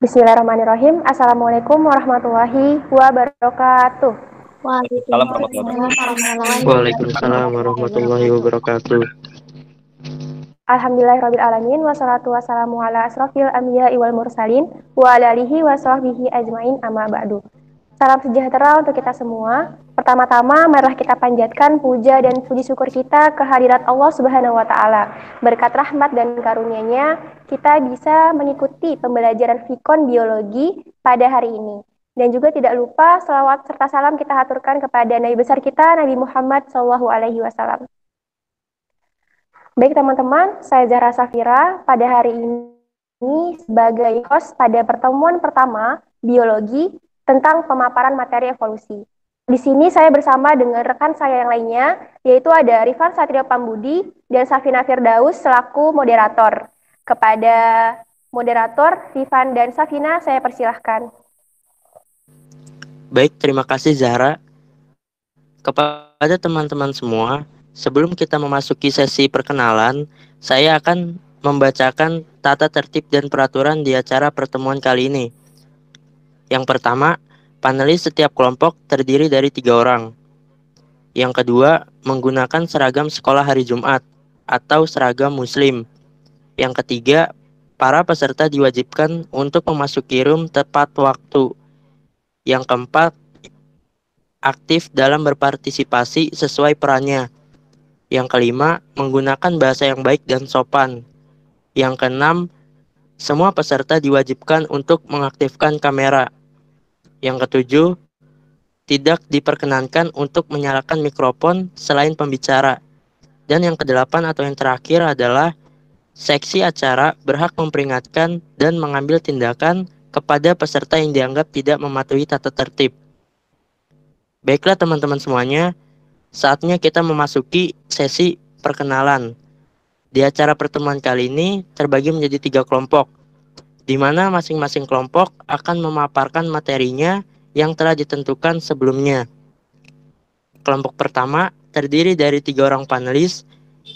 Bismillahirrahmanirrahim. Assalamualaikum warahmatullahi wabarakatuh. Waalaikumsalam warahmatullahi wabarakatuh. Waalaikumsalam warahmatullahi wabarakatuh. Alhamdulillahirrabbilalamin. Wassalatu wassalamu ala asrofil anbiya'i wal mursalin wa ala alihi wa sahbihi ajmain amma ba'du. Salam sejahtera untuk kita semua. Pertama-tama, marilah kita panjatkan puja dan puji syukur kita kehadirat Allah Subhanahu wa Ta'ala. Berkat rahmat dan karunia-Nya, kita bisa mengikuti pembelajaran Fikon Biologi pada hari ini. Dan juga tidak lupa selawat serta salam kita haturkan kepada Nabi besar kita, Nabi Muhammad SAW. Baik teman-teman, saya Zahra Safira pada hari ini sebagai host pada pertemuan pertama Biologi tentang pemaparan materi evolusi. Di sini saya bersama dengan rekan saya yang lainnya, yaitu ada Rifan Satrio Pambudi dan Safina Firdaus selaku moderator. Kepada moderator Rifan dan Safina, saya persilahkan. Baik, terima kasih Zahra. Kepada teman-teman semua, sebelum kita memasuki sesi perkenalan, saya akan membacakan tata tertib dan peraturan di acara pertemuan kali ini. Yang pertama, panelis setiap kelompok terdiri dari 3 orang. Yang kedua, menggunakan seragam sekolah hari Jumat atau seragam muslim. Yang ketiga, para peserta diwajibkan untuk memasuki room tepat waktu. Yang keempat, aktif dalam berpartisipasi sesuai perannya. Yang kelima, menggunakan bahasa yang baik dan sopan. Yang keenam, semua peserta diwajibkan untuk mengaktifkan kamera. Yang ketujuh, tidak diperkenankan untuk menyalakan mikrofon selain pembicara. Dan yang kedelapan atau yang terakhir adalah seksi acara berhak memperingatkan dan mengambil tindakan kepada peserta yang dianggap tidak mematuhi tata tertib. Baiklah teman-teman semuanya, saatnya kita memasuki sesi perkenalan. Di acara pertemuan kali ini terbagi menjadi 3 kelompok, di mana masing-masing kelompok akan memaparkan materinya yang telah ditentukan sebelumnya. Kelompok pertama terdiri dari 3 orang panelis,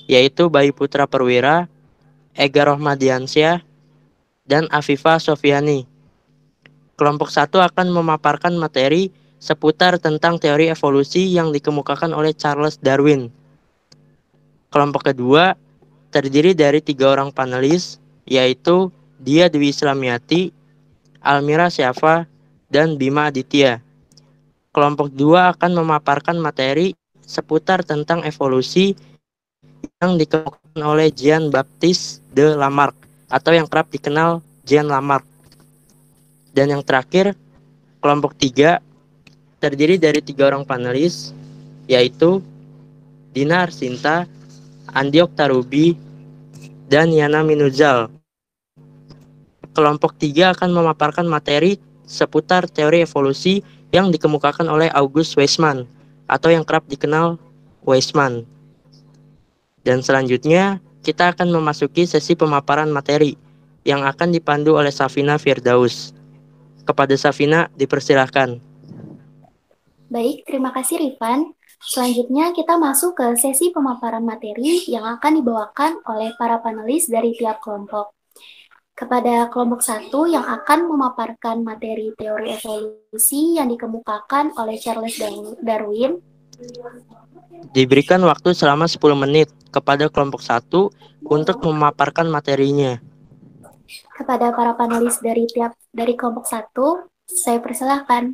yaitu Bayu Putra Perwira, Ega Rohmadiansyah, dan Afifah Sofiani. Kelompok 1 akan memaparkan materi seputar tentang teori evolusi yang dikemukakan oleh Charles Darwin. Kelompok kedua terdiri dari 3 orang panelis, yaitu Dia Dwi Islamiati, Almira Syafa, dan Bima Aditya. Kelompok 2 akan memaparkan materi seputar tentang evolusi yang dikemukakan oleh Jean-Baptiste de Lamarck atau yang kerap dikenal Jean Lamarck. Dan yang terakhir, kelompok 3 terdiri dari 3 orang panelis, yaitu Dina Arsinta, Andi Oktarubi, dan Yana Minuzal. Kelompok 3 akan memaparkan materi seputar teori evolusi yang dikemukakan oleh August Weismann atau yang kerap dikenal Weismann. Dan selanjutnya kita akan memasuki sesi pemaparan materi yang akan dipandu oleh Safina Firdaus. Kepada Safina dipersilahkan. Baik, terima kasih Rifan. Selanjutnya kita masuk ke sesi pemaparan materi yang akan dibawakan oleh para panelis dari tiap kelompok. Kepada kelompok 1 yang akan memaparkan materi teori evolusi yang dikemukakan oleh Charles Darwin, diberikan waktu selama 10 menit kepada kelompok 1 untuk memaparkan materinya. Kepada para panelis dari kelompok 1, saya persilahkan.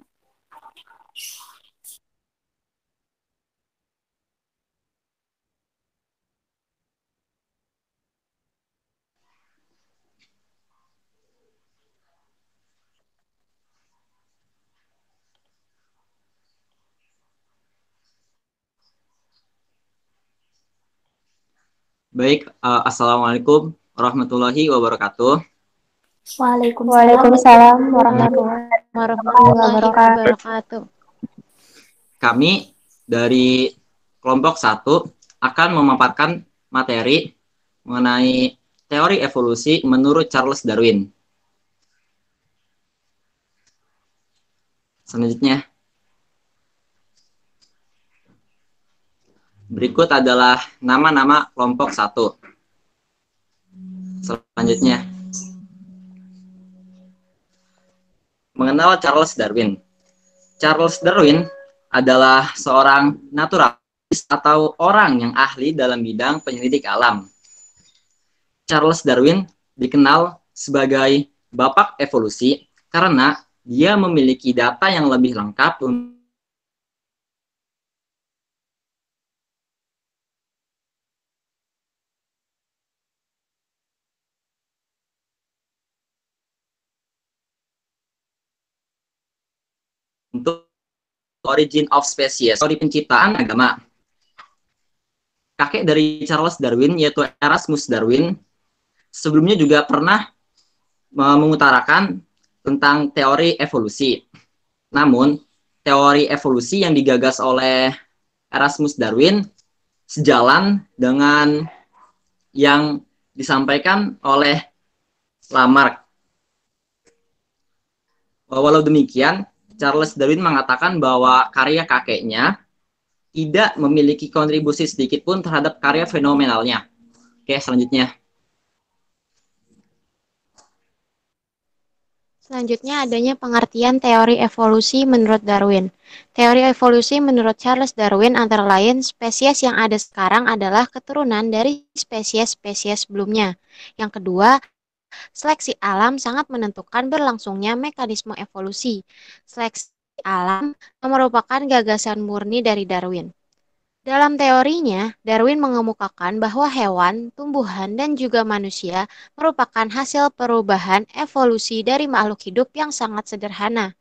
Baik, Assalamualaikum warahmatullahi wabarakatuh. Waalaikumsalam warahmatullahi wabarakatuh. Kami dari kelompok 1 akan memaparkan materi mengenai teori evolusi menurut Charles Darwin. Selanjutnya, berikut adalah nama-nama kelompok 1. Selanjutnya, mengenal Charles Darwin. Charles Darwin adalah seorang naturalis atau orang yang ahli dalam bidang penyelidik alam. Charles Darwin dikenal sebagai bapak evolusi karena dia memiliki data yang lebih lengkap untuk origin of species, teori penciptaan agama. Kakek dari Charles Darwin yaitu Erasmus Darwin sebelumnya juga pernah mengutarakan tentang teori evolusi. Namun, teori evolusi yang digagas oleh Erasmus Darwin sejalan dengan yang disampaikan oleh Lamarck. Walau demikian, Charles Darwin mengatakan bahwa karya kakeknya tidak memiliki kontribusi sedikit pun terhadap karya fenomenalnya. Oke, selanjutnya. Selanjutnya adanya pengertian teori evolusi menurut Darwin. Teori evolusi menurut Charles Darwin antara lain spesies yang ada sekarang adalah keturunan dari spesies-spesies sebelumnya. Yang kedua, seleksi alam sangat menentukan berlangsungnya mekanisme evolusi. Seleksi alam merupakan gagasan murni dari Darwin. Dalam teorinya, Darwin mengemukakan bahwa hewan, tumbuhan, dan juga manusia merupakan hasil perubahan evolusi dari makhluk hidup yang sangat sederhana,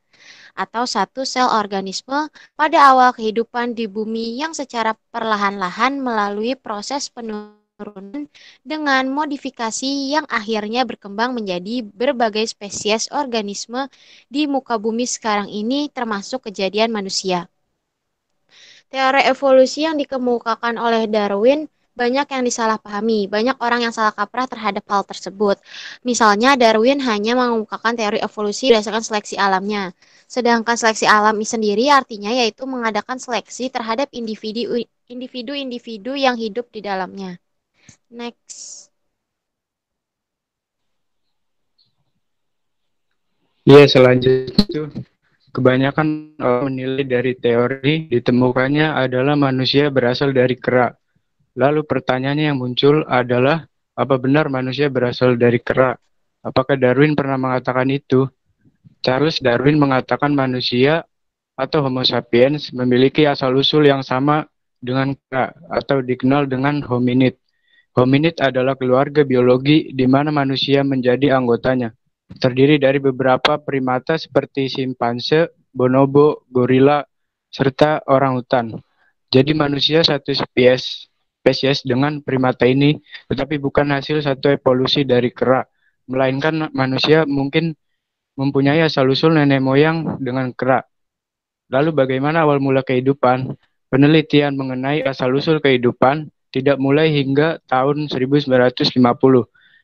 atau satu sel organisme pada awal kehidupan di bumi yang secara perlahan-lahan melalui proses penurunan dengan modifikasi yang akhirnya berkembang menjadi berbagai spesies organisme di muka bumi sekarang ini termasuk kejadian manusia. Teori evolusi yang dikemukakan oleh Darwin banyak yang disalahpahami, banyak orang yang salah kaprah terhadap hal tersebut. Misalnya Darwin hanya mengemukakan teori evolusi berdasarkan seleksi alamnya. Sedangkan seleksi alam sendiri artinya yaitu mengadakan seleksi terhadap individu-individu yang hidup di dalamnya. Next. Ya, selanjutnya kebanyakan orang menilai dari teori ditemukannya adalah manusia berasal dari kera. Lalu pertanyaannya yang muncul adalah, apa benar manusia berasal dari kera? Apakah Darwin pernah mengatakan itu? Charles Darwin mengatakan manusia atau Homo sapiens memiliki asal-usul yang sama dengan kera atau dikenal dengan hominid. Hominid adalah keluarga biologi di mana manusia menjadi anggotanya. Terdiri dari beberapa primata seperti simpanse, bonobo, gorila, serta orangutan. Jadi manusia satu spesies dengan primata ini, tetapi bukan hasil satu evolusi dari kera, melainkan manusia mungkin mempunyai asal-usul nenek moyang dengan kera. Lalu bagaimana awal mula kehidupan? Penelitian mengenai asal-usul kehidupan tidak mulai hingga tahun 1950.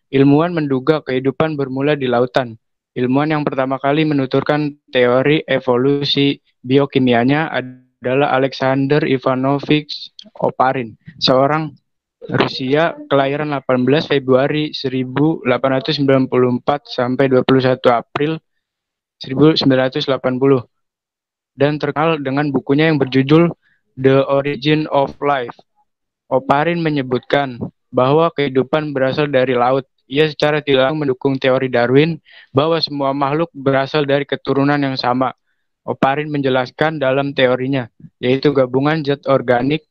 Ilmuwan menduga kehidupan bermula di lautan. Ilmuwan yang pertama kali menuturkan teori evolusi biokimianya adalah Alexander Ivanovich Oparin, seorang Rusia kelahiran 18 Februari 1894 sampai 21 April 1980 dan terkenal dengan bukunya yang berjudul The Origin of Life. Oparin menyebutkan bahwa kehidupan berasal dari laut. Ia secara tidak langsung mendukung teori Darwin bahwa semua makhluk berasal dari keturunan yang sama. Oparin menjelaskan dalam teorinya, yaitu gabungan zat organik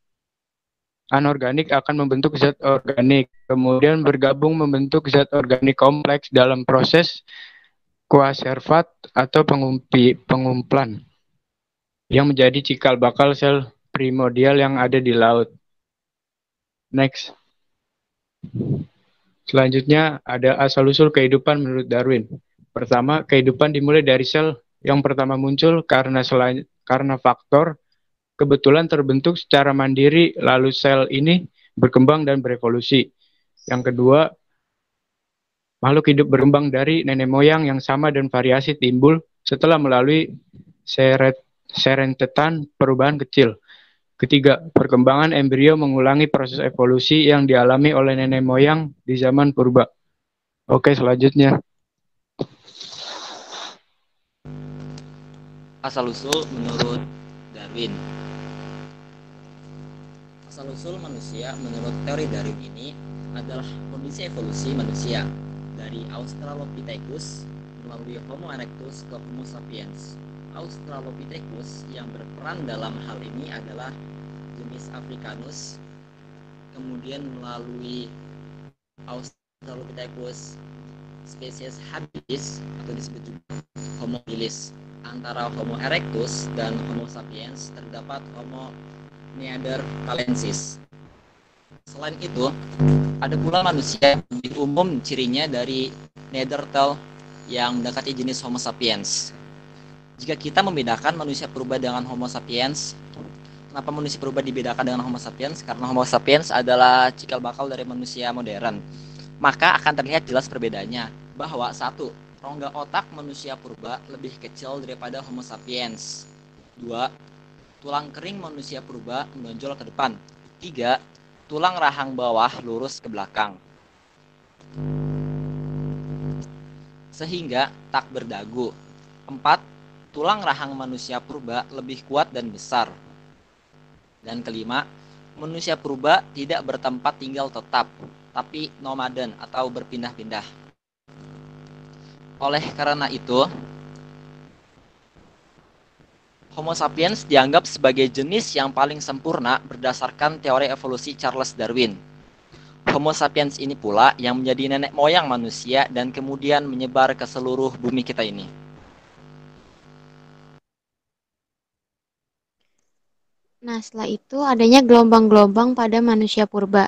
anorganik akan membentuk zat organik, kemudian bergabung membentuk zat organik kompleks dalam proses koaservat atau pengumpulan yang menjadi cikal bakal sel primordial yang ada di laut. Next. Selanjutnya ada asal-usul kehidupan menurut Darwin. Pertama, kehidupan dimulai dari sel yang pertama muncul karena faktor kebetulan terbentuk secara mandiri, lalu sel ini berkembang dan berevolusi. Yang kedua, makhluk hidup berkembang dari nenek moyang yang sama dan variasi timbul setelah melalui serentetan perubahan kecil. Ketiga, perkembangan embrio mengulangi proses evolusi yang dialami oleh nenek moyang di zaman purba. Oke, selanjutnya. Asal-usul menurut Darwin. Asal-usul manusia menurut teori Darwin ini adalah kondisi evolusi manusia dari Australopithecus melalui Homo erectus ke Homo sapiens. Australopithecus yang berperan dalam hal ini adalah jenis Africanus, kemudian melalui Australopithecus spesies habilis atau disebut juga Homo habilis. Antara Homo erectus dan Homo sapiens terdapat Homo neanderthalensis. Selain itu, ada pula manusia yang lebih umum cirinya dari Neanderthal yang mendekati jenis Homo sapiens. Jika kita membedakan manusia purba dengan Homo sapiens, kenapa manusia purba dibedakan dengan Homo sapiens? Karena Homo sapiens adalah cikal bakal dari manusia modern. Maka akan terlihat jelas perbedaannya, bahwa satu, rongga otak manusia purba lebih kecil daripada Homo sapiens. Dua, tulang kering manusia purba menonjol ke depan. Tiga, tulang rahang bawah lurus ke belakang. Sehingga tak berdagu. Empat, tulang rahang manusia purba lebih kuat dan besar. Dan kelima, manusia purba tidak bertempat tinggal tetap, tapi nomaden atau berpindah-pindah. Oleh karena itu, Homo sapiens dianggap sebagai jenis yang paling sempurna berdasarkan teori evolusi Charles Darwin. Homo sapiens ini pula yang menjadi nenek moyang manusia dan kemudian menyebar ke seluruh bumi kita ini. Nah, setelah itu adanya gelombang-gelombang pada manusia purba.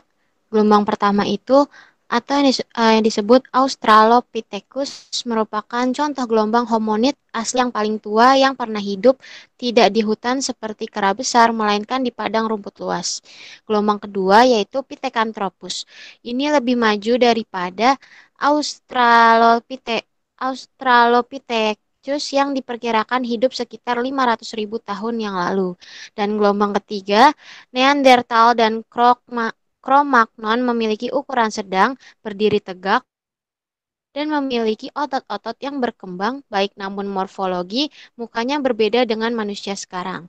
Gelombang pertama itu atau yang disebut Australopithecus merupakan contoh gelombang homonid asli yang paling tua yang pernah hidup tidak di hutan seperti kera besar, melainkan di padang rumput luas. Gelombang kedua yaitu Pithecanthropus. Ini lebih maju daripada Australopithecus yang diperkirakan hidup sekitar 500.000 tahun yang lalu. Dan gelombang ketiga, Neanderthal dan Cro-Magnon memiliki ukuran sedang, berdiri tegak, dan memiliki otot-otot yang berkembang, baik namun morfologi mukanya berbeda dengan manusia sekarang.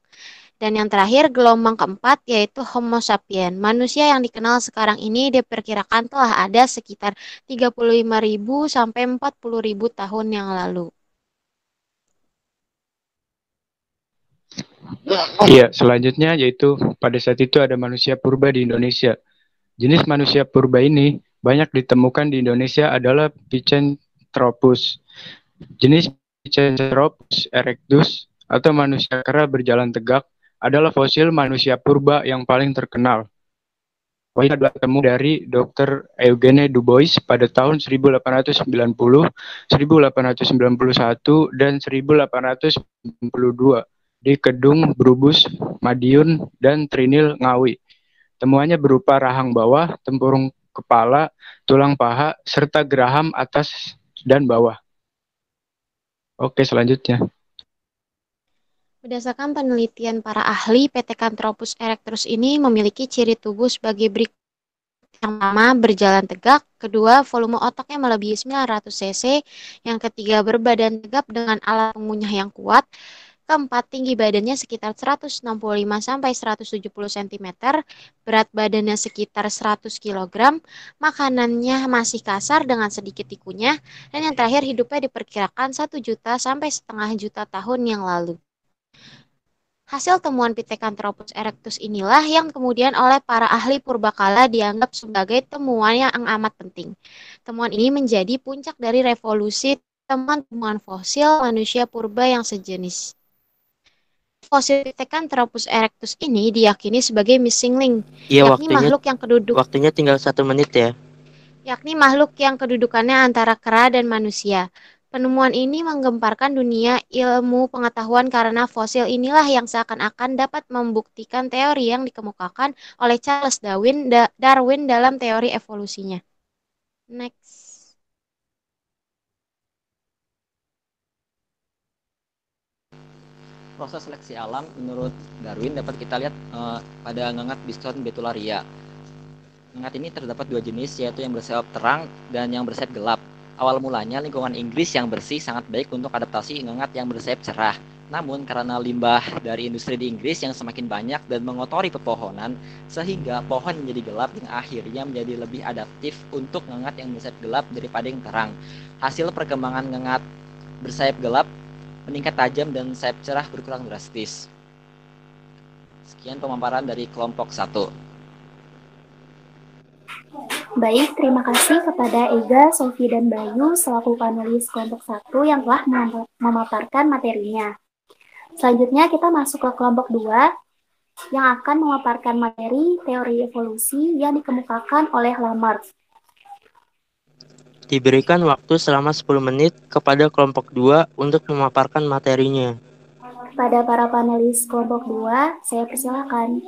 Dan yang terakhir, gelombang keempat, yaitu Homo sapiens. Manusia yang dikenal sekarang ini diperkirakan telah ada sekitar 35.000 sampai 40.000 tahun yang lalu. Iya, selanjutnya yaitu pada saat itu ada manusia purba di Indonesia. Jenis manusia purba ini banyak ditemukan di Indonesia adalah Pithecanthropus. Jenis Pithecanthropus erectus atau manusia kera berjalan tegak adalah fosil manusia purba yang paling terkenal. Fosil adalah temu dari Dr. Eugene Dubois pada tahun 1890, 1891, dan 1892 di Kedung Brubus, Madiun, dan Trinil Ngawi. Temuannya berupa rahang bawah, tempurung kepala, tulang paha, serta geraham atas dan bawah. Oke, selanjutnya. Berdasarkan penelitian para ahli, Pithecanthropus erectus ini memiliki ciri tubuh sebagai berikut. Yang pertama, berjalan tegak. Kedua, volume otaknya melebihi 900 cc. Yang ketiga, berbadan tegap dengan alat pengunyah yang kuat. Keempat, tinggi badannya sekitar 165 sampai 170 cm, berat badannya sekitar 100 kg, makanannya masih kasar dengan sedikit dikunyah, dan yang terakhir hidupnya diperkirakan 1 juta sampai setengah juta tahun yang lalu. Hasil temuan Pithecanthropus erectus inilah yang kemudian oleh para ahli purbakala dianggap sebagai temuan yang amat penting. Temuan ini menjadi puncak dari revolusi temuan-temuan fosil manusia purba yang sejenis. Fosil Pithecanthropus erectus ini diyakini sebagai missing link, Iya, waktunya tinggal 1 menit ya. yakni makhluk yang kedudukannya antara kera dan manusia. Penemuan ini menggemparkan dunia ilmu pengetahuan karena fosil inilah yang seakan-akan dapat membuktikan teori yang dikemukakan oleh Charles Darwin dalam teori evolusinya. Next. Proses seleksi alam menurut Darwin dapat kita lihat pada ngengat bison betularia. Ngengat ini terdapat 2 jenis, yaitu yang bersayap terang dan yang bersayap gelap. Awal mulanya lingkungan Inggris yang bersih sangat baik untuk adaptasi ngengat yang bersayap cerah. Namun karena limbah dari industri di Inggris yang semakin banyak dan mengotori pepohonan, sehingga pohon menjadi gelap dan akhirnya menjadi lebih adaptif untuk ngengat yang bersayap gelap daripada yang terang. Hasil perkembangan ngengat bersayap gelap meningkat tajam dan sayap cerah berkurang drastis. Sekian pemaparan dari kelompok 1. Baik, terima kasih kepada Ega, Sofi, dan Bayu selaku panelis kelompok 1 yang telah memaparkan materinya. Selanjutnya kita masuk ke kelompok 2 yang akan memaparkan materi teori evolusi yang dikemukakan oleh Lamarck. Diberikan waktu selama 10 menit kepada kelompok 2 untuk memaparkan materinya. Pada para panelis kelompok 2, saya persilakan.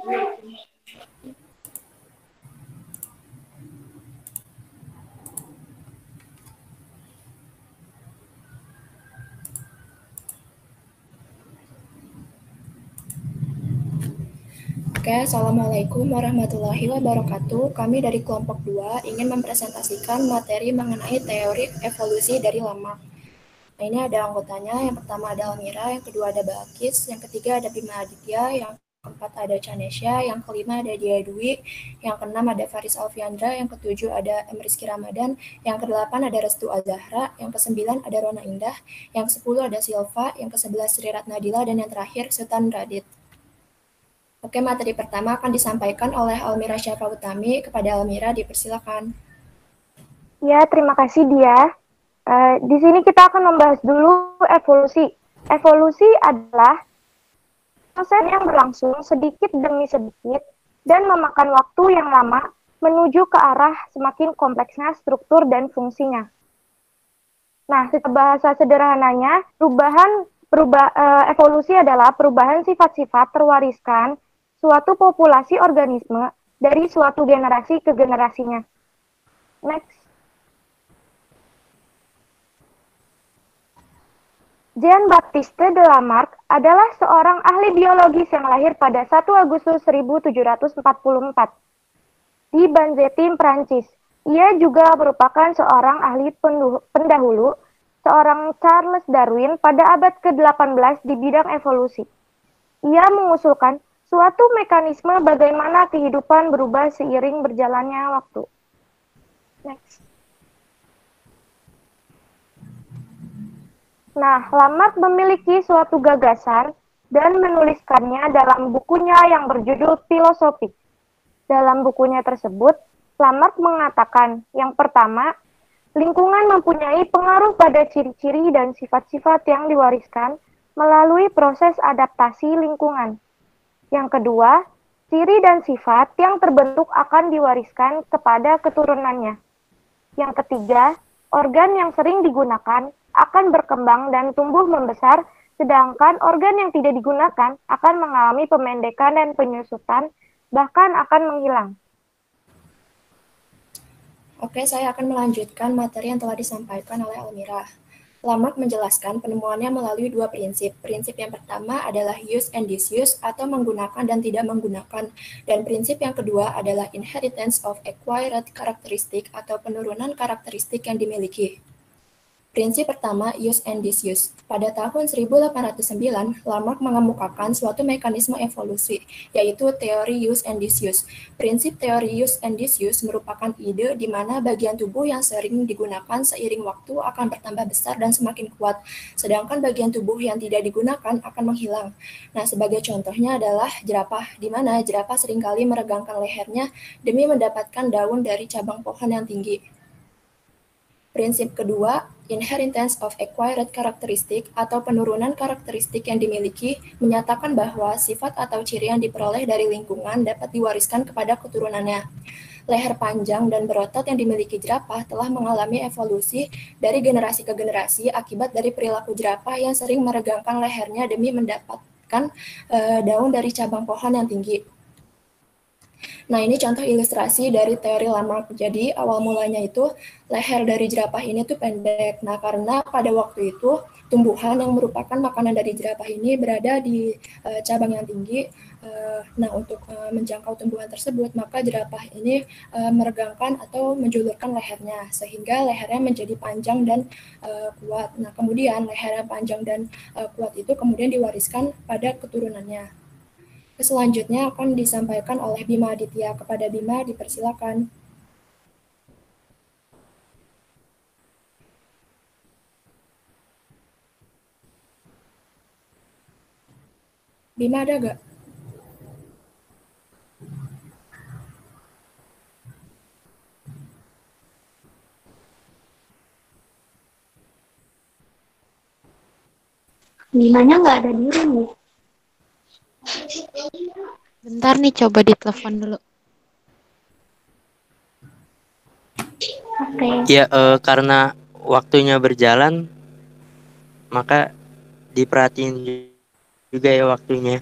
Oke, Assalamualaikum warahmatullahi wabarakatuh. Kami dari kelompok 2 ingin mempresentasikan materi mengenai teori evolusi dari Lamarck. Nah, ini ada anggotanya. Yang pertama ada Almira, yang kedua ada Balkis, yang ketiga ada Bima Aditya, yang keempat ada Chanesya, yang kelima ada Dia Dwi, yang keenam ada Faris Alfiandra, yang ketujuh ada Rizky Ramadan, yang kedelapan ada Restu Azahra, yang kesembilan ada Rona Indah, yang kesepuluh ada Silva, yang kesebelas Sri Ratnadila, dan yang terakhir Sultan Radit. Oke, materi pertama akan disampaikan oleh Almira Syafa Utami. Kepada Almira, dipersilakan. Ya, terima kasih Dia. Di sini kita akan membahas dulu evolusi. Evolusi adalah proses yang berlangsung sedikit demi sedikit dan memakan waktu yang lama menuju ke arah semakin kompleksnya struktur dan fungsinya. Nah, secara bahasa sederhananya, evolusi adalah perubahan sifat-sifat terwariskan suatu populasi organisme dari suatu generasi ke generasinya. Next. Jean-Baptiste de Lamarck adalah seorang ahli biologis yang lahir pada 1 Agustus 1744 di Banzetim, Prancis. Ia juga merupakan seorang ahli pendahulu seorang Charles Darwin pada abad ke-18 di bidang evolusi. Ia mengusulkan suatu mekanisme bagaimana kehidupan berubah seiring berjalannya waktu. Next. Nah, Lamarck memiliki suatu gagasan dan menuliskannya dalam bukunya yang berjudul Filosofi. Dalam bukunya tersebut, Lamarck mengatakan, yang pertama, lingkungan mempunyai pengaruh pada ciri-ciri dan sifat-sifat yang diwariskan melalui proses adaptasi lingkungan. Yang kedua, ciri dan sifat yang terbentuk akan diwariskan kepada keturunannya. Yang ketiga, organ yang sering digunakan akan berkembang dan tumbuh membesar, sedangkan organ yang tidak digunakan akan mengalami pemendekan dan penyusutan, bahkan akan menghilang. Oke, saya akan melanjutkan materi yang telah disampaikan oleh Almira. Lamarck menjelaskan penemuannya melalui dua prinsip. Prinsip yang pertama adalah use and disuse atau menggunakan dan tidak menggunakan. Dan prinsip yang kedua adalah inheritance of acquired characteristic atau penurunan karakteristik yang dimiliki. Prinsip pertama, use and disuse. Pada tahun 1809, Lamarck mengemukakan suatu mekanisme evolusi, yaitu teori use and disuse. Prinsip teori use and disuse merupakan ide di mana bagian tubuh yang sering digunakan seiring waktu akan bertambah besar dan semakin kuat, sedangkan bagian tubuh yang tidak digunakan akan menghilang. Nah, sebagai contohnya adalah jerapah, di mana jerapah seringkali meregangkan lehernya demi mendapatkan daun dari cabang pohon yang tinggi. Prinsip kedua, inheritance of acquired characteristic atau penurunan karakteristik yang dimiliki menyatakan bahwa sifat atau ciri yang diperoleh dari lingkungan dapat diwariskan kepada keturunannya. Leher panjang dan berotot yang dimiliki jerapah telah mengalami evolusi dari generasi ke generasi akibat dari perilaku jerapah yang sering meregangkan lehernya demi mendapatkan daun dari cabang pohon yang tinggi. Nah, ini contoh ilustrasi dari teori Lamarck. Jadi, awal mulanya itu leher dari jerapah ini tuh pendek. Nah, karena pada waktu itu tumbuhan yang merupakan makanan dari jerapah ini berada di cabang yang tinggi. Nah, untuk menjangkau tumbuhan tersebut, maka jerapah ini meregangkan atau menjulurkan lehernya, sehingga lehernya menjadi panjang dan kuat. Nah, kemudian leher yang panjang dan kuat itu kemudian diwariskan pada keturunannya. Selanjutnya akan disampaikan oleh Bima Aditya. Kepada Bima, dipersilakan. Bima ada gak? Bimanya nggak ada di room nih. Bentar nih, coba ditelepon dulu. Oke. Ya, karena waktunya berjalan, maka diperhatiin juga ya waktunya.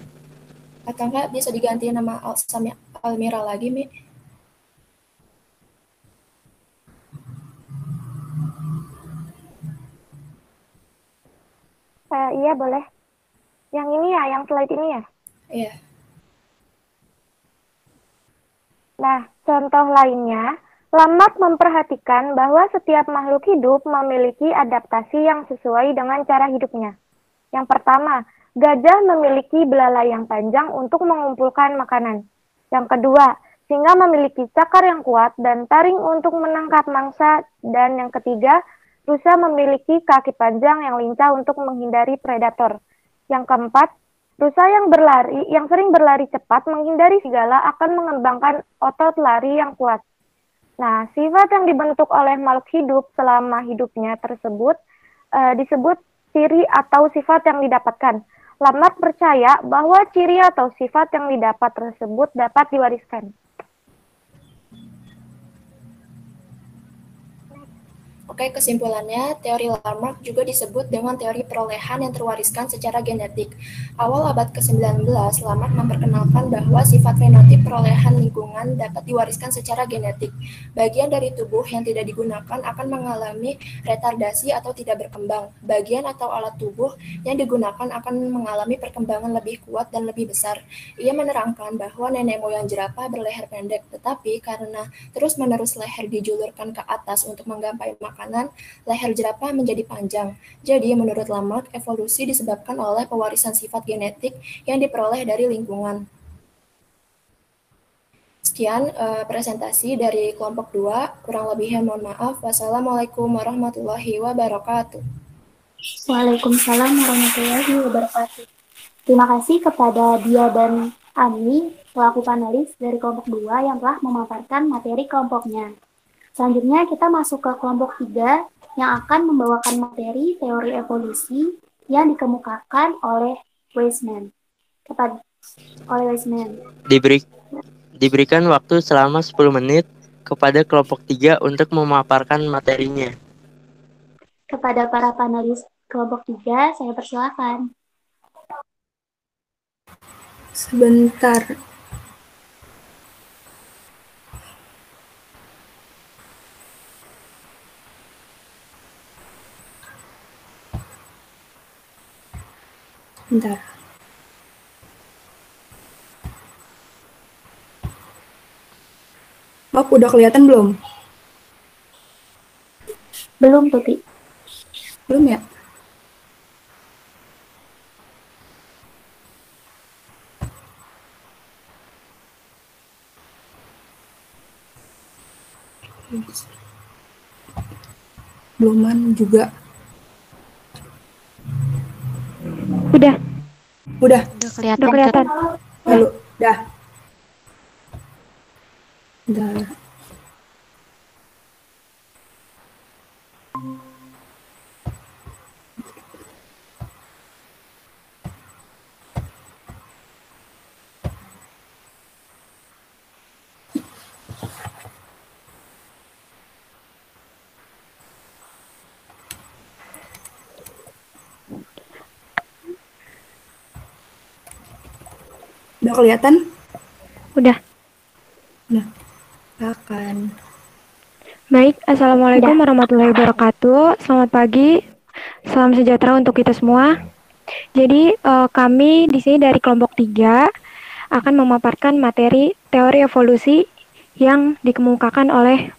Atau enggak bisa diganti nama Almira lagi, Mi? Iya boleh. Yang ini ya, yang slide ini ya? Iya. Nah, contoh lainnya, Lamarck memperhatikan bahwa setiap makhluk hidup memiliki adaptasi yang sesuai dengan cara hidupnya. Yang pertama, gajah memiliki belalai yang panjang untuk mengumpulkan makanan. Yang kedua, singa memiliki cakar yang kuat dan taring untuk menangkap mangsa. Dan yang ketiga, rusa memiliki kaki panjang yang lincah untuk menghindari predator. Yang keempat, rusa yang sering berlari cepat menghindari serigala akan mengembangkan otot lari yang kuat. Nah, sifat yang dibentuk oleh makhluk hidup selama hidupnya tersebut disebut ciri atau sifat yang didapatkan. Lamarck percaya bahwa ciri atau sifat yang didapat tersebut dapat diwariskan. Oke, kesimpulannya, teori Lamarck juga disebut dengan teori perolehan yang terwariskan secara genetik. Awal abad ke-19, Lamarck memperkenalkan bahwa sifat fenotip perolehan lingkungan dapat diwariskan secara genetik. Bagian dari tubuh yang tidak digunakan akan mengalami retardasi atau tidak berkembang. Bagian atau alat tubuh yang digunakan akan mengalami perkembangan lebih kuat dan lebih besar. Ia menerangkan bahwa nenek moyang jerapah berleher pendek, tetapi karena terus-menerus leher dijulurkan ke atas untuk menggapai makanan, leher jerapah menjadi panjang. Jadi, menurut Lamarck, evolusi disebabkan oleh pewarisan sifat genetik yang diperoleh dari lingkungan. Sekian presentasi dari kelompok 2. Kurang lebihnya mohon maaf. Wassalamualaikum warahmatullahi wabarakatuh. Waalaikumsalam warahmatullahi wabarakatuh. Terima kasih kepada Dia dan Ami, selaku panelis dari kelompok 2 yang telah memaparkan materi kelompoknya. Selanjutnya kita masuk ke kelompok 3 yang akan membawakan materi teori evolusi yang dikemukakan oleh Weismann. Diberikan waktu selama 10 menit kepada kelompok 3 untuk memaparkan materinya. Kepada para panelis kelompok 3, saya persilakan. Sebentar. Bentar. Bob, udah kelihatan belum? Belum, Tuti. Belum ya? Beluman juga. Udah Udah kelihatan. Lalu, dah. Bentar. Udah kelihatan? Udah. Nah, akan. Baik, Assalamualaikum warahmatullahi wabarakatuh. Selamat pagi. Salam sejahtera untuk kita semua. Jadi kami di sini dari kelompok 3 akan memaparkan materi teori evolusi yang dikemukakan oleh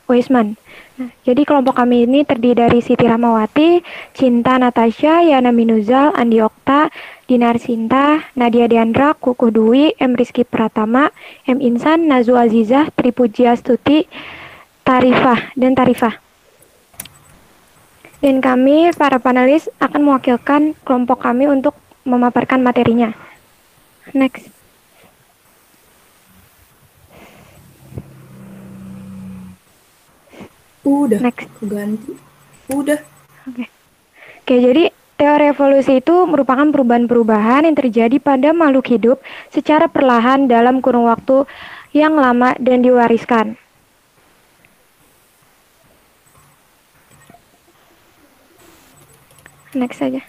Weismann. Nah, jadi kelompok kami ini terdiri dari Siti Rahmawati, Cinta Natasha, Yana Minuzal, Andi Okta, Dinar Sinta, Nadia Diandra, Kukuh Dwi, M. Rizky Pratama, M. Insan, Nazu Azizah, Tripuji Astuti, Tarifah. Dan kami, para panelis, akan mewakilkan kelompok kami untuk memaparkan materinya. Next. Udah. Next. Ganti. Udah. Oke, jadi teori evolusi itu merupakan perubahan-perubahan yang terjadi pada makhluk hidup secara perlahan dalam kurun waktu yang lama dan diwariskan. Next saja.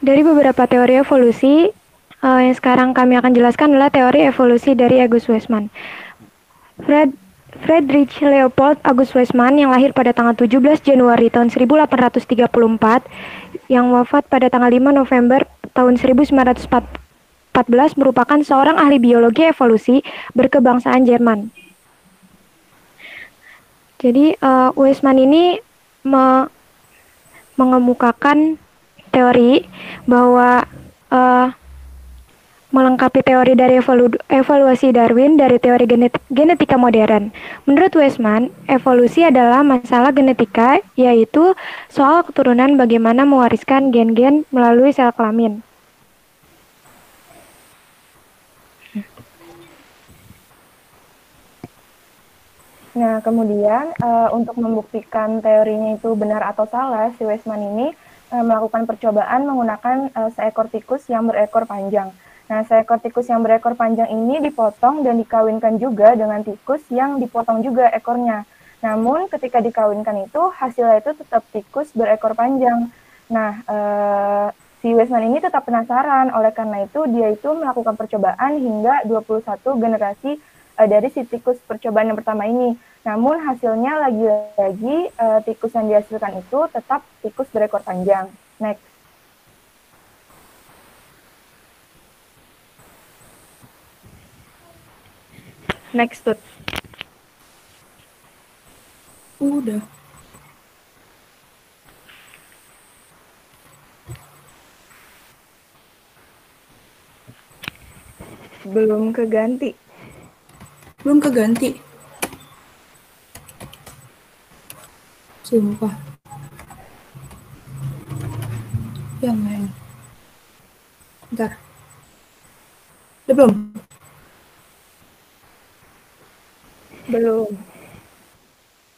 Dari beberapa teori evolusi, yang sekarang kami akan jelaskan adalah teori evolusi dari August Weismann. Friedrich Leopold August Weismann yang lahir pada tanggal 17 Januari tahun 1834, yang wafat pada tanggal 5 November tahun 1914 merupakan seorang ahli biologi evolusi berkebangsaan Jerman. Jadi Weismann ini mengemukakan teori bahwa melengkapi teori dari evaluasi Darwin dari teori genetika modern. Menurut Weismann, evolusi adalah masalah genetika, yaitu soal keturunan bagaimana mewariskan gen-gen melalui sel kelamin. Nah, kemudian untuk membuktikan teorinya itu benar atau salah, si Weismann ini melakukan percobaan menggunakan seekor tikus yang berekor panjang. Nah, seekor tikus yang berekor panjang ini dipotong dan dikawinkan juga dengan tikus yang dipotong juga ekornya. Namun, ketika dikawinkan itu, hasilnya itu tetap tikus berekor panjang. Nah, si Weismann ini tetap penasaran, oleh karena itu dia itu melakukan percobaan hingga 21 generasi dari si tikus percobaan yang pertama ini. Namun hasilnya lagi-lagi tikus yang dihasilkan itu tetap tikus berekor panjang. Next. Next, Tut. Udah. Belum keganti. Sumpah. Yang lain. Bentar. Udah belum?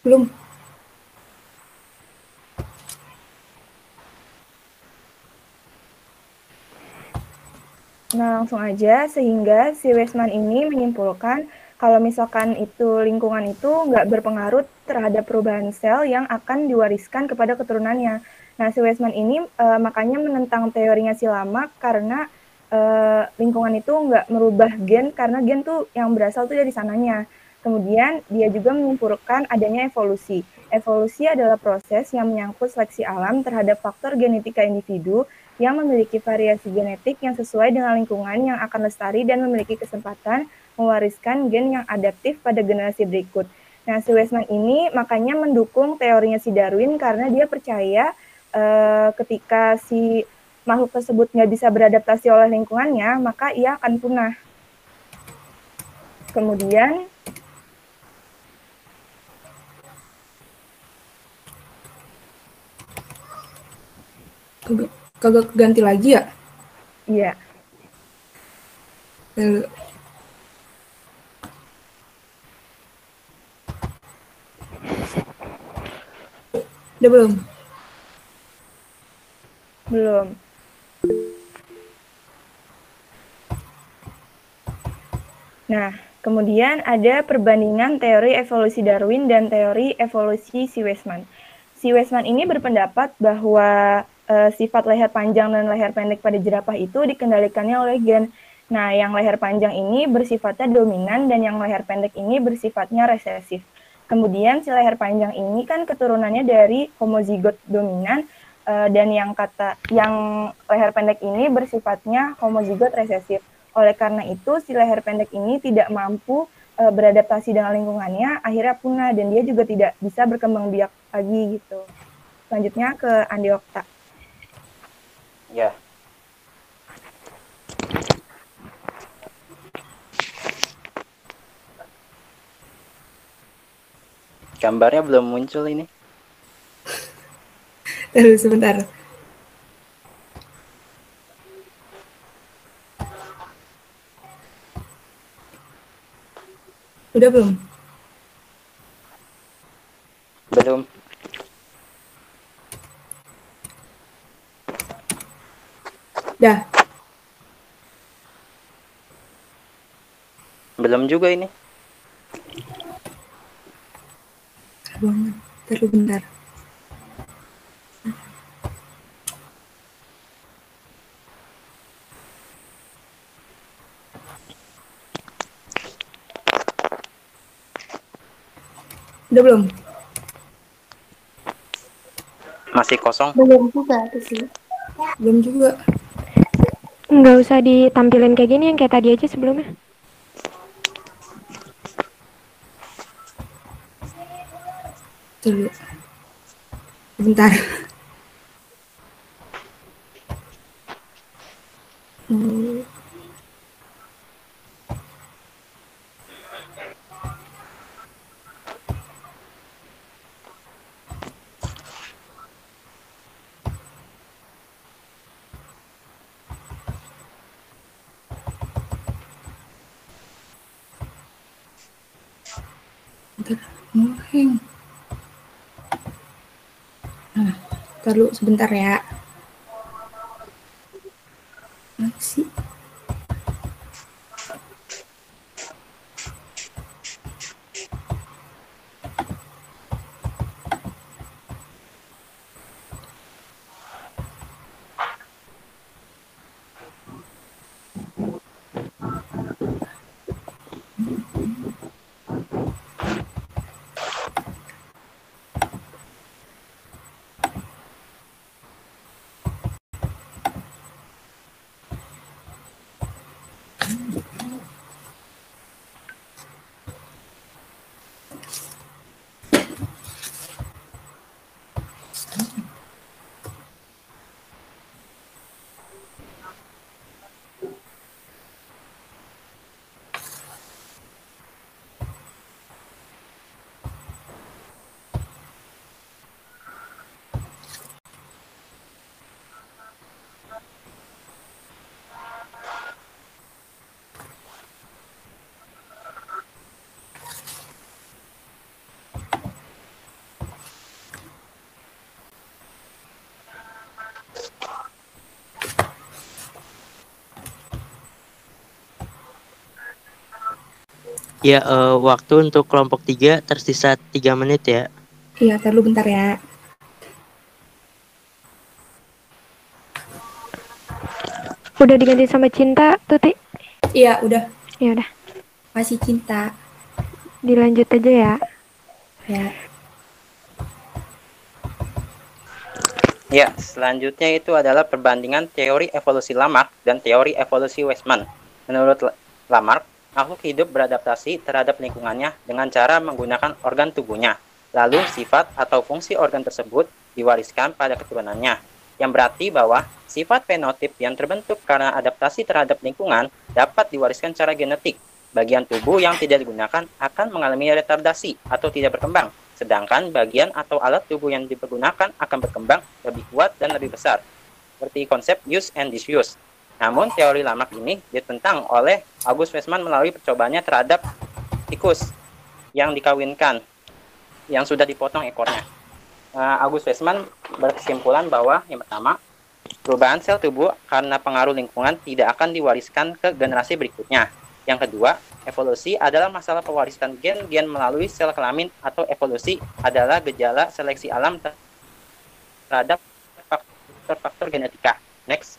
Belum. Nah, langsung aja, sehingga si Weismann ini menyimpulkan kalau misalkan itu lingkungan itu nggak berpengaruh terhadap perubahan sel yang akan diwariskan kepada keturunannya. Nah, si Weismann ini makanya menentang teorinya si Lamarck karena lingkungan itu nggak merubah gen, karena gen tuh yang berasal tuh dari sananya. Kemudian dia juga menyimpulkan adanya evolusi. Evolusi adalah proses yang menyangkut seleksi alam terhadap faktor genetika individu yang memiliki variasi genetik yang sesuai dengan lingkungan yang akan lestari dan memiliki kesempatan mewariskan gen yang adaptif pada generasi berikut. Nah, si Weismann ini makanya mendukung teorinya si Darwin karena dia percaya ketika si makhluk tersebut nggak bisa beradaptasi oleh lingkungannya, maka ia akan punah. Kemudian, kagak ganti lagi ya? iya. Udah belum? Belum. Nah, kemudian ada perbandingan teori evolusi Darwin dan teori evolusi si Weismann. Si Weismann ini berpendapat bahwa sifat leher panjang dan leher pendek pada jerapah itu dikendalikannya oleh gen. Nah, yang leher panjang ini bersifatnya dominan dan yang leher pendek ini bersifatnya resesif. Kemudian si leher panjang ini kan keturunannya dari homozigot dominan dan yang leher pendek ini bersifatnya homozigot resesif. Oleh karena itu, si leher pendek ini tidak mampu beradaptasi dengan lingkungannya, akhirnya punah dan dia juga tidak bisa berkembang biak lagi gitu. Selanjutnya ke Andi Okta. Ya. Gambarnya belum muncul ini. Tunggu sebentar. Udah belum? Belum. Dah. Belum juga ini. Banget. Terus bentar. Udah belum? Masih kosong. Belum juga tuh sih. Belum juga. Nggak usah ditampilin kayak gini, yang kayak tadi aja sebelumnya. Dulu. Bentar. Bentar. Heng. Nah, taruh sebentar ya. Mana sih? Ya, waktu untuk kelompok 3 tersisa 3 menit ya. Iya, taruh bentar ya. Udah diganti sama Cinta, Tuti? Iya, udah. Ya udah, Masih Cinta. dilanjut aja ya. Ya. Ya, selanjutnya itu adalah perbandingan teori evolusi Lamarck dan teori evolusi Weismann. Menurut Lamarck, makhluk hidup beradaptasi terhadap lingkungannya dengan cara menggunakan organ tubuhnya. Lalu sifat atau fungsi organ tersebut diwariskan pada keturunannya. Yang berarti bahwa sifat fenotip yang terbentuk karena adaptasi terhadap lingkungan dapat diwariskan secara genetik. Bagian tubuh yang tidak digunakan akan mengalami retardasi atau tidak berkembang. Sedangkan bagian atau alat tubuh yang dipergunakan akan berkembang lebih kuat dan lebih besar. Seperti konsep use and disuse. Namun teori Lamarck ini ditentang oleh August Weismann melalui percobaannya terhadap tikus yang dikawinkan, yang sudah dipotong ekornya. August Weismann berkesimpulan bahwa yang pertama, perubahan sel tubuh karena pengaruh lingkungan tidak akan diwariskan ke generasi berikutnya. Yang kedua, evolusi adalah masalah pewarisan gen-gen melalui sel kelamin atau evolusi adalah gejala seleksi alam terhadap faktor-faktor genetika. Next.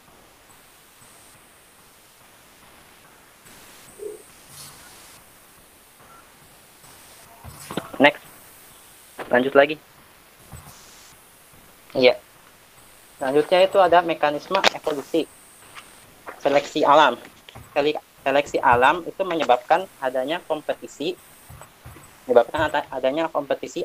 Next, lanjut lagi. Iya. Selanjutnya itu ada mekanisme evolusi. Seleksi alam. Seleksi alam itu menyebabkan adanya kompetisi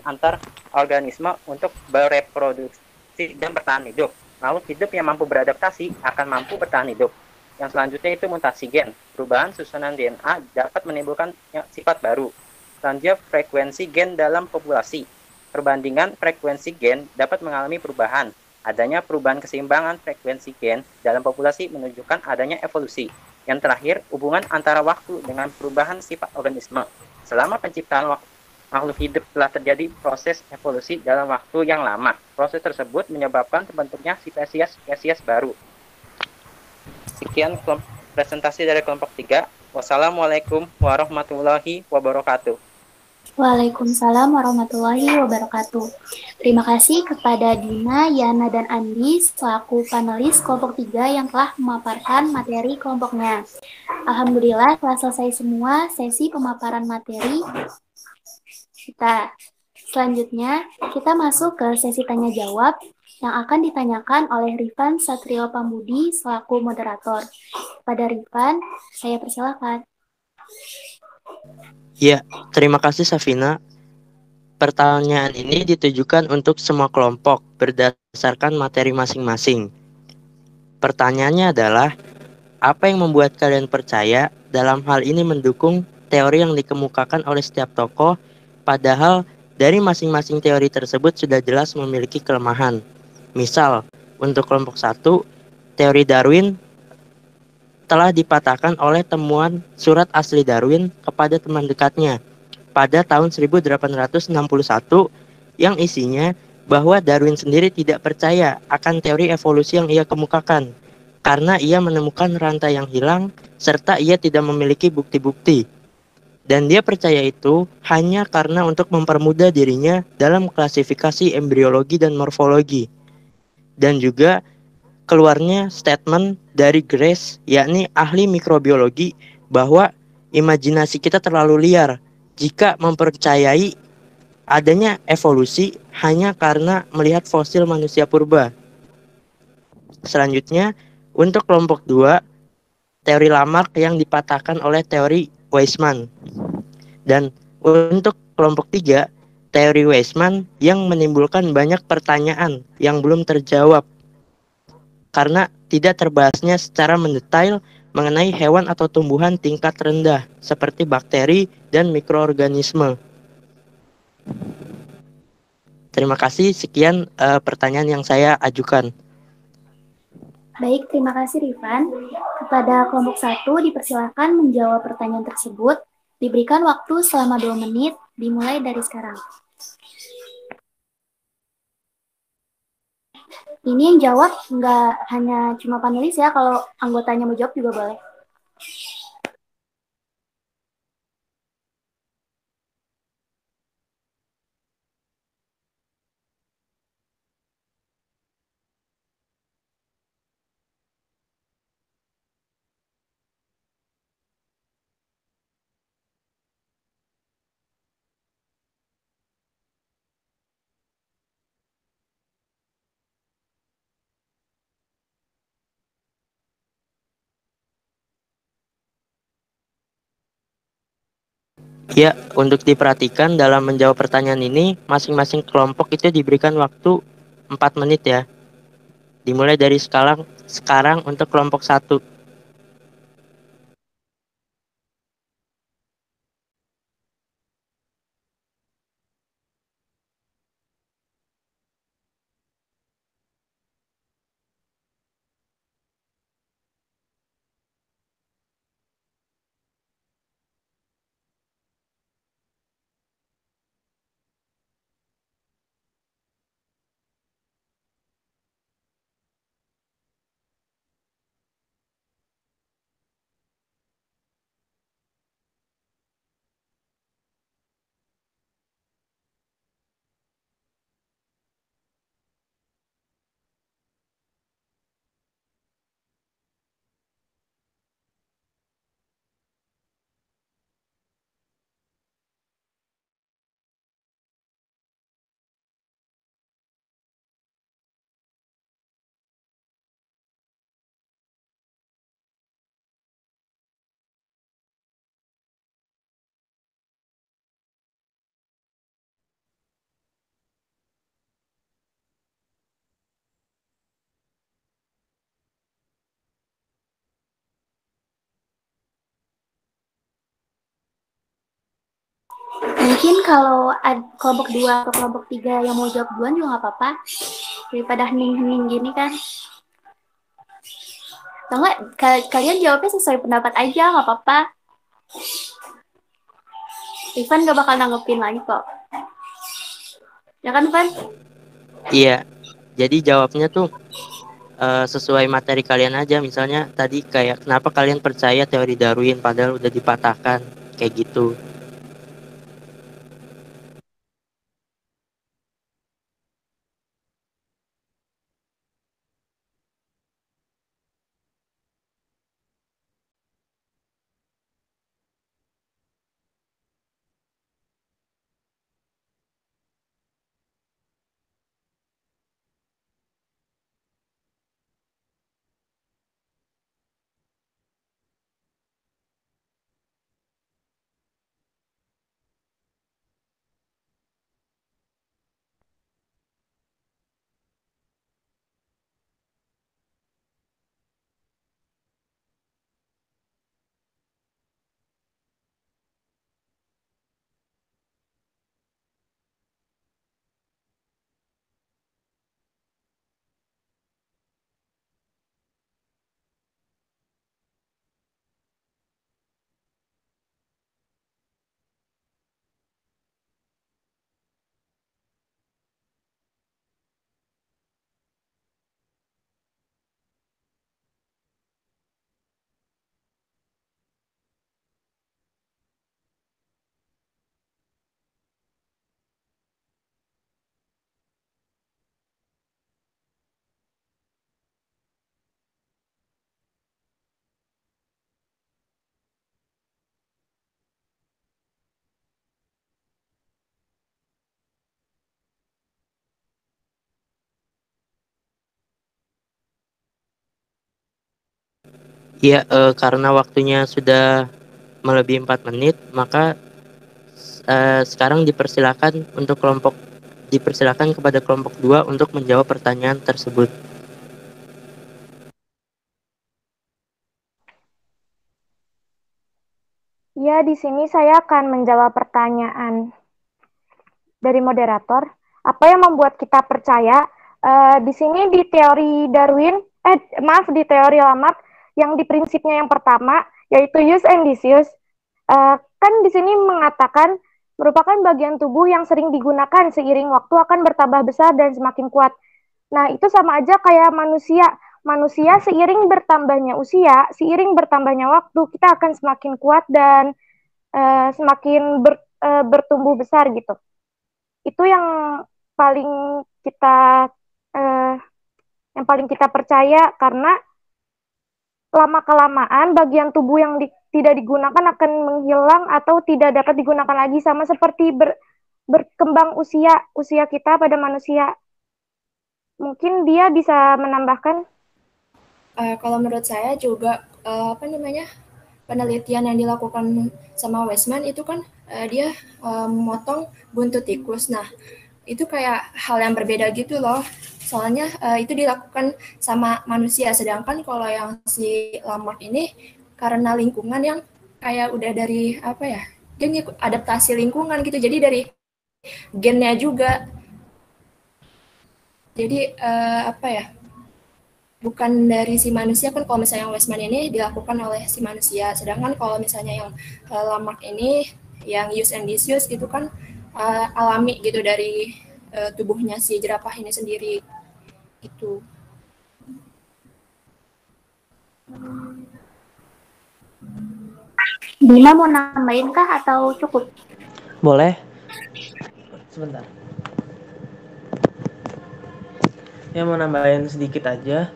antar organisme untuk bereproduksi dan bertahan hidup. Makhluk hidup yang mampu beradaptasi akan mampu bertahan hidup. Yang selanjutnya itu mutasi gen. Perubahan susunan DNA dapat menimbulkan sifat baru. Selanjutnya frekuensi gen dalam populasi. Perbandingan frekuensi gen dapat mengalami perubahan. Adanya perubahan keseimbangan frekuensi gen dalam populasi menunjukkan adanya evolusi. Yang terakhir, hubungan antara waktu dengan perubahan sifat organisme. Selama penciptaan makhluk hidup telah terjadi proses evolusi dalam waktu yang lama. Proses tersebut menyebabkan terbentuknya spesies baru. Sekian presentasi dari kelompok 3. Wassalamualaikum warahmatullahi wabarakatuh. Waalaikumsalam warahmatullahi wabarakatuh. Terima kasih kepada Dina, Yana, dan Andi selaku panelis kelompok 3 yang telah memaparkan materi kelompoknya. Alhamdulillah telah selesai semua sesi pemaparan materi kita. Selanjutnya, kita masuk ke sesi tanya jawab yang akan ditanyakan oleh Rifan Satrio Pambudi selaku moderator. Pada Rifan, saya persilakan. Ya, terima kasih Safina. Pertanyaan ini ditujukan untuk semua kelompok berdasarkan materi masing-masing. Pertanyaannya adalah, apa yang membuat kalian percaya dalam hal ini mendukung teori yang dikemukakan oleh setiap tokoh, padahal dari masing-masing teori tersebut sudah jelas memiliki kelemahan. Misal, untuk kelompok 1, teori Darwin telah dipatahkan oleh temuan surat asli Darwin kepada teman dekatnya pada tahun 1861 yang isinya bahwa Darwin sendiri tidak percaya akan teori evolusi yang ia kemukakan karena ia menemukan rantai yang hilang serta ia tidak memiliki bukti-bukti. Dan dia percaya itu hanya karena untuk mempermudah dirinya dalam klasifikasi embriologi dan morfologi. Dan juga keluarnya statement dari Grace, yakni ahli mikrobiologi, bahwa imajinasi kita terlalu liar jika mempercayai adanya evolusi hanya karena melihat fosil manusia purba. Selanjutnya, untuk kelompok 2, teori Lamarck yang dipatahkan oleh teori Weismann. Dan untuk kelompok 3, teori Weismann yang menimbulkan banyak pertanyaan yang belum terjawab karena tidak terbahasnya secara mendetail mengenai hewan atau tumbuhan tingkat rendah seperti bakteri dan mikroorganisme. Terima kasih, sekian pertanyaan yang saya ajukan. Baik, terima kasih Rifan. Kepada kelompok 1 dipersilakan menjawab pertanyaan tersebut. Diberikan waktu selama 2 menit, dimulai dari sekarang. Ini yang jawab nggak hanya cuma panelis ya, kalau anggotanya mau jawab juga boleh. Ya, untuk diperhatikan dalam menjawab pertanyaan ini, masing-masing kelompok itu diberikan waktu 4 menit ya. Dimulai dari sekarang untuk kelompok 1. Mungkin kalau kelompok 2 atau kelompok 3 yang mau jawab duluan juga nggak apa-apa. Daripada hening-hening gini kan. Atau enggak, kalian jawabnya sesuai pendapat aja, nggak apa-apa. Ivan gak bakal nanggepin lagi kok. Ya kan, Ivan? Iya, jadi jawabnya tuh sesuai materi kalian aja. Misalnya tadi kayak kenapa kalian percaya teori Darwin padahal udah dipatahkan kayak gitu. Iya, karena waktunya sudah melebihi 4 menit, maka sekarang dipersilakan kepada kelompok 2 untuk menjawab pertanyaan tersebut. Ya, di sini saya akan menjawab pertanyaan dari moderator. Apa yang membuat kita percaya di sini di teori Darwin, di teori Lamarck yang di prinsipnya yang pertama yaitu use and disuse, kan di sini mengatakan merupakan bagian tubuh yang sering digunakan seiring waktu akan bertambah besar dan semakin kuat. Nah, itu sama aja kayak manusia. Manusia seiring bertambahnya usia, seiring bertambahnya waktu, kita akan semakin kuat dan semakin bertumbuh besar gitu. Itu paling kita uh, yang paling kita percaya karena lama kelamaan bagian tubuh yang tidak digunakan akan menghilang atau tidak dapat digunakan lagi, sama seperti berkembang usia kita pada manusia. Mungkin dia bisa menambahkan. Kalau menurut saya juga penelitian yang dilakukan sama Weismann itu kan dia memotong buntut tikus. Nah, itu kayak hal yang berbeda gitu loh. Soalnya itu dilakukan sama manusia, sedangkan kalau yang si Lamarck ini karena lingkungan yang kayak udah dari dia adaptasi lingkungan gitu. Jadi dari gennya juga. Jadi bukan dari si manusia kan, kalau misalnya yang Weismann ini dilakukan oleh si manusia, sedangkan kalau misalnya yang Lamarck ini yang use and disuse itu kan alami gitu dari tubuhnya si jerapah ini sendiri itu. Bima mau nambahin kah atau cukup? Boleh. Sebentar. Ya mau nambahin sedikit aja.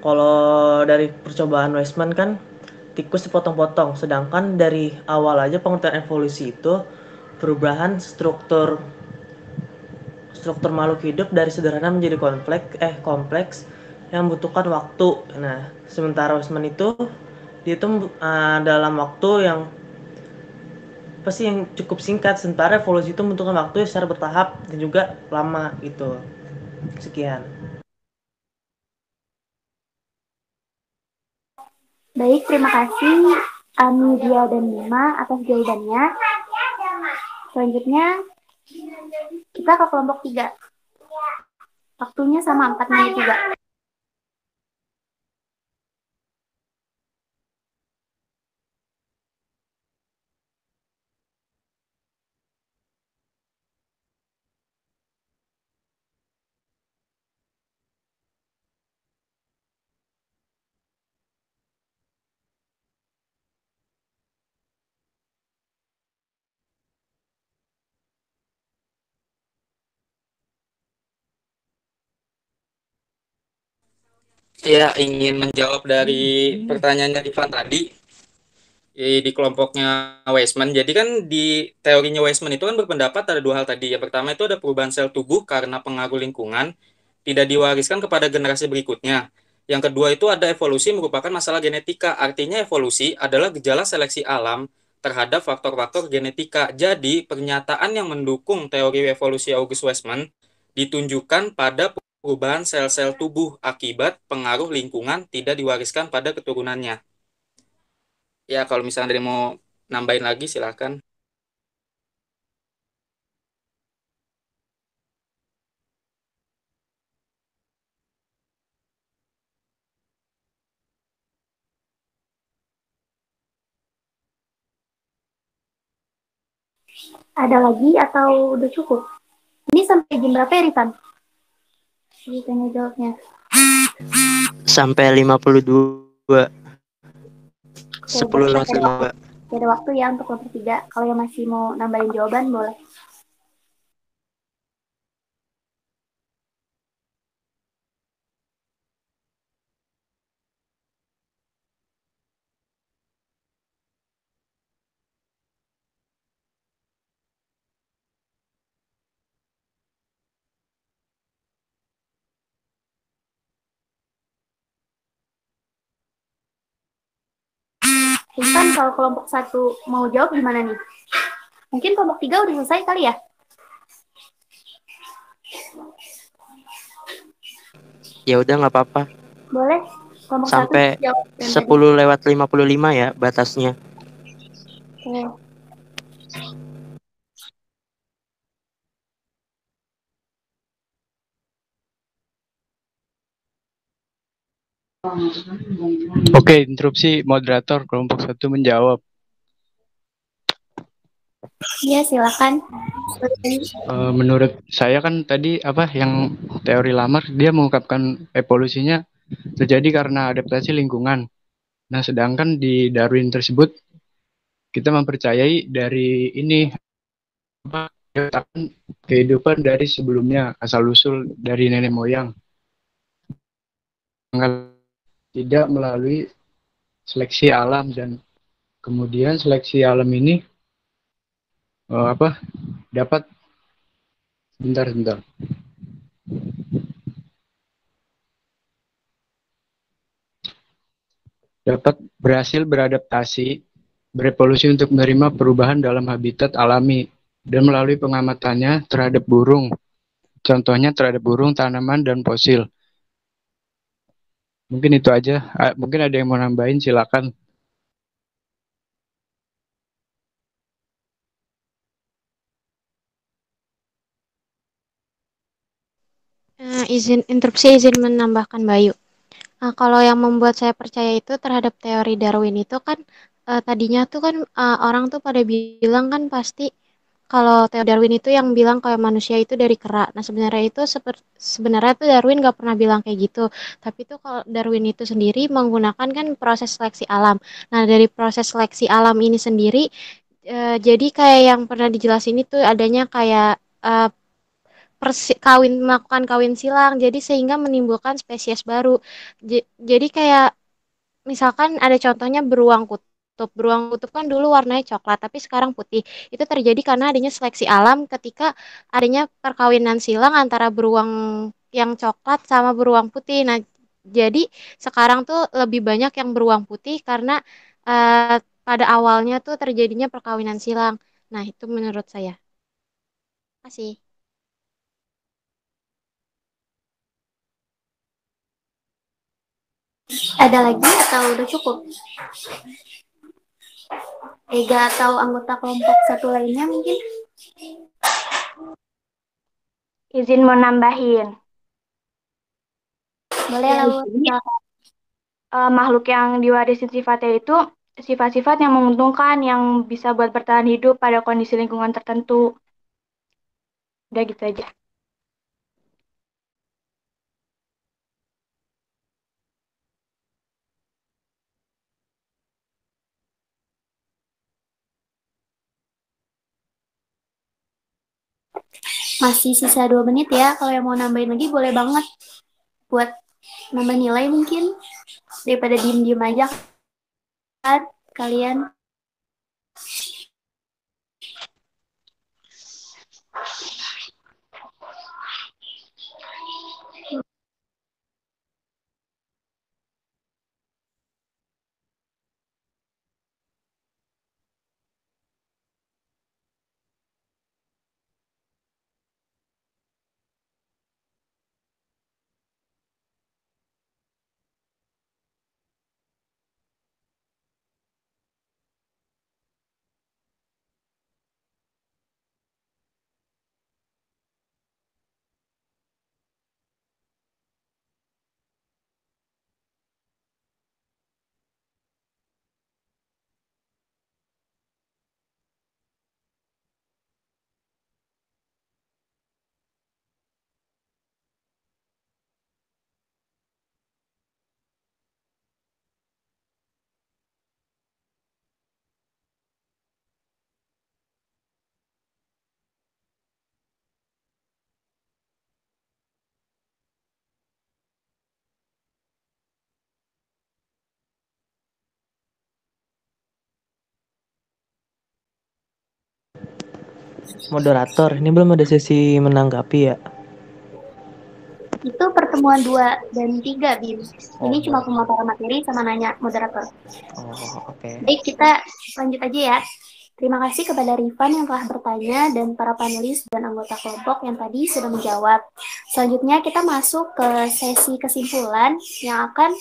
Kalau dari percobaan Weismann kan tikus dipotong-potong, sedangkan dari awal aja pengertian evolusi itu perubahan struktur makhluk hidup dari sederhana menjadi kompleks yang membutuhkan waktu. Nah, sementara Weismann itu dihitung dalam waktu yang cukup singkat, sementara evolusi itu membutuhkan waktu secara bertahap dan juga lama gitu. Sekian. Baik, terima kasih Amidia dan Bima atas jawabannya. Selanjutnya, kita ke kelompok 3. Waktunya sama 4 menit juga. Ya, ingin menjawab dari pertanyaannya Ivan tadi di kelompoknya Weismann. Jadi kan di teorinya Weismann itu kan berpendapat ada dua hal tadi. Yang pertama itu ada perubahan sel tubuh karena pengaruh lingkungan tidak diwariskan kepada generasi berikutnya. Yang kedua itu ada evolusi merupakan masalah genetika. Artinya evolusi adalah gejala seleksi alam terhadap faktor-faktor genetika. Jadi pernyataan yang mendukung teori evolusi August Weismann ditunjukkan pada perubahan sel-sel tubuh akibat pengaruh lingkungan tidak diwariskan pada keturunannya. Ya, kalau misalnya dari mau nambahin lagi silakan. Ada lagi atau udah cukup? Ini sampai jam berapa ya, Rifan? Jadi tanya jawabnya. Sampai 52. Oke, 10 lewat berarti 5. ada waktu ya untuk kelompok 3. Kalau yang masih mau nambahin jawaban, boleh. Rifan, kalau kelompok 1 mau jawab gimana nih? Mungkin kelompok 3 udah selesai kali ya? Ya udah nggak apa-apa. Boleh. Kelompok Sampai 1 jawab 10 lewat 55 ya batasnya. Oke. Oke, interupsi moderator kelompok 1 menjawab. Iya, silakan. Menurut saya kan tadi yang teori Lamarck dia mengungkapkan evolusinya terjadi karena adaptasi lingkungan. Nah, sedangkan di Darwin tersebut kita mempercayai dari ini kehidupan dari sebelumnya asal usul dari nenek moyang tidak melalui seleksi alam, dan kemudian seleksi alam ini dapat bentar dapat berhasil beradaptasi, berevolusi untuk menerima perubahan dalam habitat alami dan melalui pengamatannya terhadap burung. Contohnya terhadap burung, tanaman, dan fosil. Mungkin itu aja. Mungkin ada yang mau nambahin, silakan. Izin menambahkan, Bayu. Nah, kalau yang membuat saya percaya itu terhadap teori Darwin itu kan tadinya tuh kan orang tuh pada bilang kan pasti kalau teori Darwin itu yang bilang kayak manusia itu dari kera. Nah, sebenarnya itu sebenarnya tuh Darwin nggak pernah bilang kayak gitu. Tapi tuh kalau Darwin itu sendiri menggunakan kan proses seleksi alam. Nah, dari proses seleksi alam ini sendiri jadi kayak yang pernah dijelasin itu adanya kayak melakukan kawin silang, jadi sehingga menimbulkan spesies baru. Jadi kayak misalkan ada contohnya beruang kutub. Beruang kutub kan dulu warnanya coklat, tapi sekarang putih. Itu terjadi karena adanya seleksi alam ketika adanya perkawinan silang antara beruang yang coklat sama beruang putih. Nah, jadi sekarang tuh lebih banyak yang beruang putih karena pada awalnya tuh terjadinya perkawinan silang. Nah, itu menurut saya. Terima kasih. Ada lagi atau udah cukup? Ega atau anggota kelompok 1 lainnya mungkin? Izin mau nambahin. Boleh, Ya, Laura. jadi makhluk yang diwarisin sifatnya itu sifat-sifat yang menguntungkan, yang bisa buat bertahan hidup pada kondisi lingkungan tertentu. Udah gitu aja. Masih sisa 2 menit ya. Kalau yang mau nambahin lagi boleh banget. Buat nambah nilai mungkin. Daripada diem-diem aja kan kalian. Moderator, ini belum ada sesi menanggapi ya? Itu pertemuan 2 dan 3, Bim. Ini Oh, cuma pemaparan materi sama nanya moderator. oke. Baik, kita lanjut aja ya. Terima kasih kepada Rifan yang telah bertanya dan para panelis dan anggota kelompok yang tadi sudah menjawab. Selanjutnya kita masuk ke sesi kesimpulan yang akan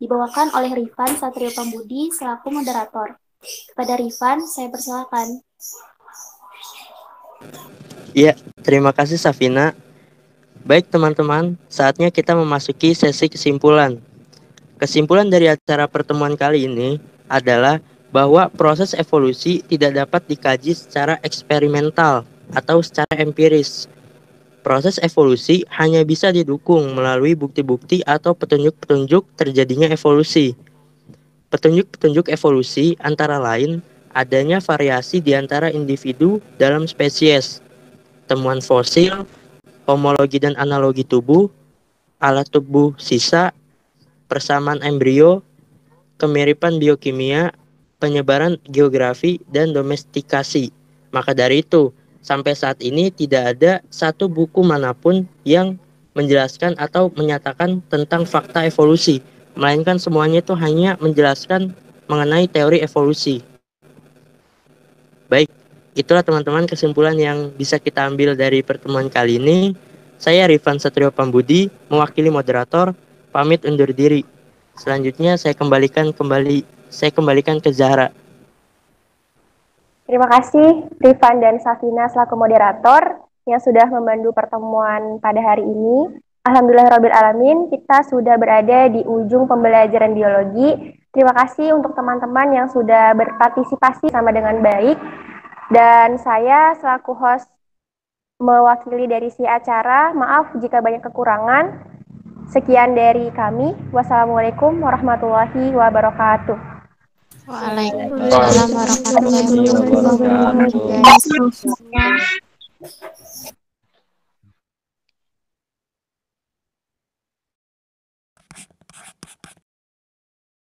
dibawakan oleh Rifan Satrio Pambudi selaku moderator. Kepada Rifan, saya persilakan. Ya, terima kasih Safina. Baik teman-teman, saatnya kita memasuki sesi kesimpulan. Kesimpulan dari acara pertemuan kali ini adalah bahwa proses evolusi tidak dapat dikaji secara eksperimental atau secara empiris. Proses evolusi hanya bisa didukung melalui bukti-bukti atau petunjuk-petunjuk terjadinya evolusi. Petunjuk-petunjuk evolusi antara lain adanya variasi di antara individu dalam spesies, temuan fosil, homologi dan analogi tubuh, alat tubuh sisa, persamaan embrio, kemiripan biokimia, penyebaran geografi, dan domestikasi. Maka dari itu, sampai saat ini tidak ada satu buku manapun yang menjelaskan atau menyatakan tentang fakta evolusi, melainkan semuanya itu hanya menjelaskan mengenai teori evolusi. Baik, itulah teman-teman kesimpulan yang bisa kita ambil dari pertemuan kali ini. Saya Rifan Satrio Pambudi, mewakili moderator, pamit undur diri. Selanjutnya saya kembalikan ke Zahra. Terima kasih Rifan dan Safina selaku moderator yang sudah membantu pertemuan pada hari ini. Alhamdulillahirrabbilalamin, kita sudah berada di ujung pembelajaran biologi. Terima kasih untuk teman-teman yang sudah berpartisipasi sama dengan baik. Dan saya selaku host mewakili dari si acara, maaf jika banyak kekurangan. Sekian dari kami. Wassalamualaikum warahmatullahi wabarakatuh. Waalaikumsalam warahmatullahi wabarakatuh.